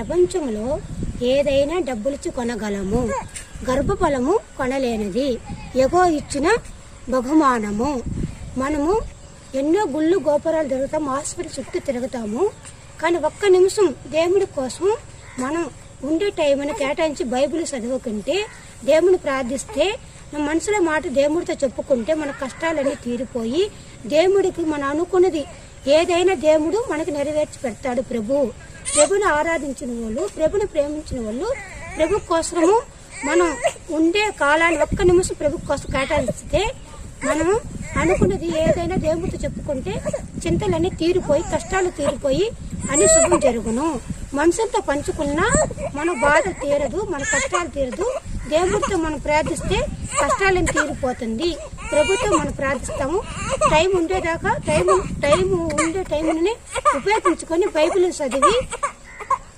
ప్రపంచంలో ఏదైనా డబ్బులిచ్చి కొనగలము, గర్భఫలము కొనలేనిది, ఎగో ఇచ్చిన బహుమానము. మనము ఎన్నో గుళ్ళు గోపురాలు తిరుగుతాము, హాస్పిటల్ చుట్టూ తిరుగుతాము. కానీ ఒక్క నిమిషం దేవుడి కోసం మనం ఉండే టైంని కేటాయించి బైబిల్ చదువుకుంటే, దేవుని ప్రార్థిస్తే, మన మనసులో మాట దేవుడితో చెప్పుకుంటే మన కష్టాలన్నీ తీరిపోయి దేవుడికి మనం అనుకున్నది ఏదైనా దేవుడు మనకి నెరవేర్చి పెడతాడు. ప్రభుని ఆరాధించిన వాళ్ళు, ప్రభుని ప్రేమించిన వాళ్ళు, ప్రభు కోసము మనం ఉండే కాలాన్ని ఒక్క నిమిషం ప్రభు కోసం కేటాయిస్తే మనము అనుకున్నది ఏదైనా దేవుడితో చెప్పుకుంటే చింతలన్నీ తీరిపోయి కష్టాలు తీరిపోయి అని శుభం జరుగును. మనుషులతో పంచుకున్నా మన బాధ తీరదు, మన కష్టాలు తీరదు. దేవుడితో మనం ప్రార్థిస్తే కష్టాలను తీరిపోతుంది. ప్రభుత్వం మనం ప్రార్థిస్తాము. టైం ఉండేదాకా టైం ఉండే టైంని ఉపయోగించుకొని బైబిల్ చదివి